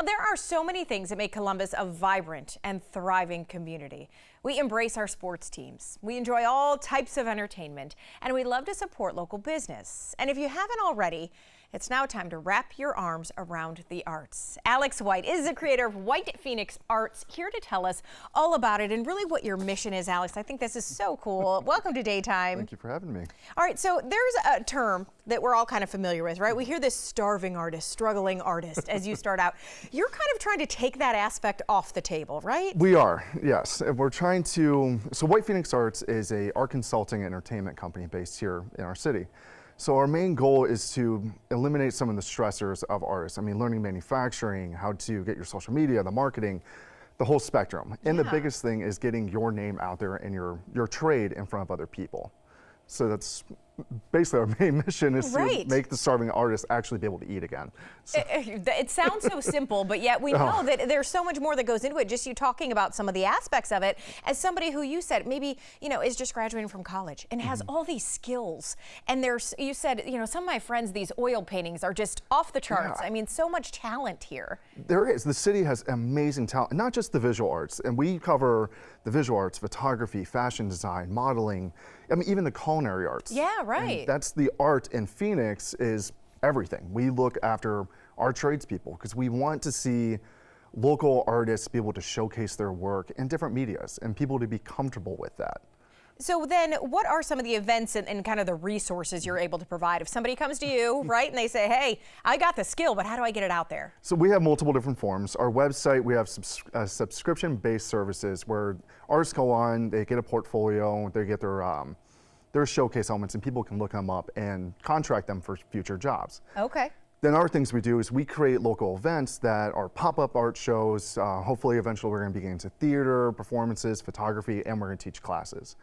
There are so many things that make Columbus a vibrant and thriving community. We embrace our sports teams. We enjoy all types of entertainment, and we love to support local business. And if you haven't already, it's now time to wrap your arms around the arts. Alex White is the creator of WhitePHOENIXarts, here to tell us all about it and really what your mission is, Alex. I think this is so cool. Welcome to Daytime. Thank you for having me. All right, so there's a term that we're all kind of familiar with, right? We hear this starving artist, struggling artist as you start out. You're kind of trying to take that aspect off the table, right? We are, yes. And we're trying to, so WhitePHOENIXarts is a art consulting and entertainment company based here in our city. So our main goal is to eliminate some of the stressors of artists. I mean, learning manufacturing, how to get your social media, the marketing, the whole spectrum. And the biggest thing is getting your name out there and your trade in front of other people. So that's basically our main mission, is to make the starving artists actually be able to eat again. So. It sounds so simple, but yet we know that there's so much more that goes into it. Just you talking about some of the aspects of it, as somebody who you said maybe is just graduating from college and has all these skills. And you said some of my friends, these oil paintings are just off the charts. I mean, so much talent here. There is. The city has amazing talent, not just the visual arts, and we cover the visual arts, photography, fashion design, modeling. I mean, even the culinary arts. Yeah, right. And that's the art in Phoenix, is everything. We look after our tradespeople because we want to see local artists be able to showcase their work in different medias and people to be comfortable with that. So then what are some of the events and kind of the resources you're able to provide? If somebody comes to you, right, and they say, hey, I got the skill, but how do I get it out there? So we have multiple different forms. Our website, we have subscription-based services where artists go on, they get a portfolio, they get their showcase elements, and people can look them up and contract them for future jobs. Okay. Then other things we do is we create local events that are pop-up art shows. Hopefully eventually we're going to be getting into theater, performances, photography, and we're going to teach classes.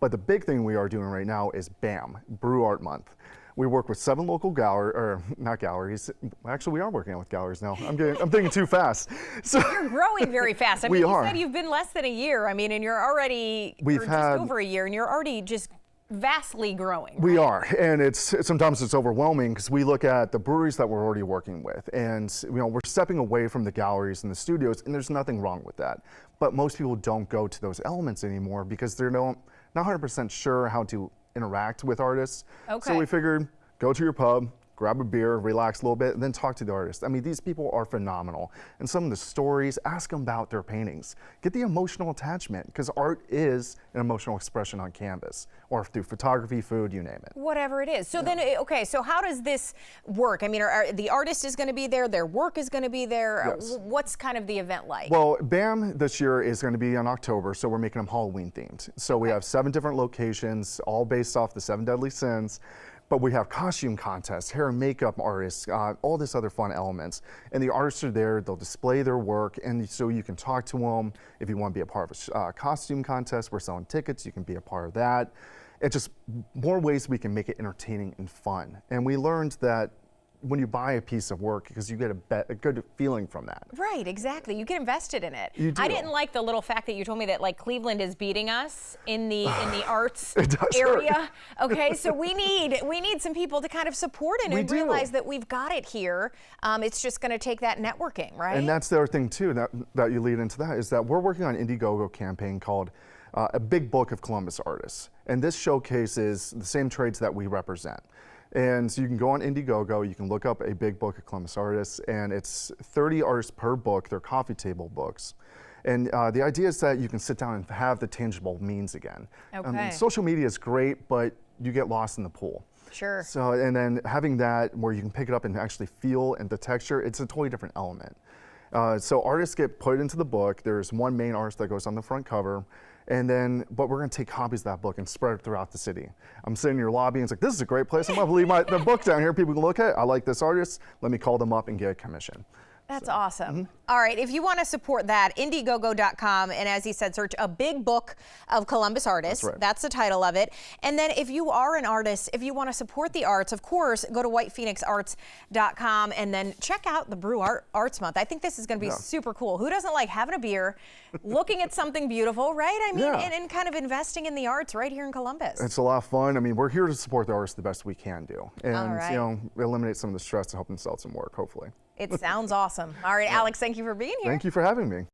But the big thing we are doing right now is BAM, Brew Art Month. We work with 7 local galleries. Actually, we are working with galleries now. I'm thinking too fast. So you're growing very fast. I mean, you said you've been less than a year. I mean, and you're already just over a year, and you're already just vastly growing. We are, and sometimes it's overwhelming because we look at the breweries that we're already working with, and we're stepping away from the galleries and the studios, and there's nothing wrong with that. But most people don't go to those elements anymore because they're not 100% sure how to interact with artists. Okay. So we figured, go to your pub, grab a beer, relax a little bit, and then talk to the artist. I mean, these people are phenomenal. And some of the stories, ask them about their paintings. Get the emotional attachment, because art is an emotional expression on canvas, or through photography, food, you name it. Whatever it is. So then, okay, so how does this work? I mean, the artist is going to be there, their work is going to be there. Yes. What's kind of the event like? Well, BAM this year is going to be in October, so we're making them Halloween themed. So we have 7 different locations, all based off the 7 deadly sins. But we have costume contests, hair and makeup artists, all this other fun elements. And the artists are there, they'll display their work, and so you can talk to them. If you want to be a part of a costume contest, we're selling tickets, you can be a part of that. It's just more ways we can make it entertaining and fun. And we learned that when you buy a piece of work, because you get a good feeling from that. Right, exactly. You get invested in it. You do. I didn't like the little fact that you told me that Cleveland is beating us in the arts area. Okay, so we need some people to kind of support it and realize that we've got it here. It's just going to take that networking, right? And that's the other thing too that you lead into that is that we're working on an Indiegogo campaign called A Big Book of Columbus Artists, and this showcases the same trades that we represent. And so you can go on Indiegogo, you can look up A Big Book of Columbus Artists, and it's 30 artists per book. They're coffee table books. And the idea is that you can sit down and have the tangible means again. Okay. Social media is great, but you get lost in the pool. Sure. So, and then having that where you can pick it up and actually feel and the texture, it's a totally different element. So artists get put into the book. There's one main artist that goes on the front cover. But we're going to take copies of that book and spread it throughout the city. I'm sitting in your lobby and it's like, this is a great place. I'm going to leave the book down here. People can look at it. I like this artist. Let me call them up and get a commission. That's awesome. All right, if you want to support that, Indiegogo.com, and as he said, search A Big Book of Columbus Artists. That's right. That's the title of it. And then if you are an artist, if you want to support the arts, of course, go to WhitePHOENIXarts.com and then check out the Brew Arts Month. I think this is going to be super cool. Who doesn't like having a beer, looking at something beautiful, right? I mean, and kind of investing in the arts right here in Columbus. It's a lot of fun. I mean, we're here to support the artists the best we can do. And, eliminate some of the stress to help them sell some work, hopefully. It sounds awesome. All right, Alex, thank you for being here. Thank you for having me.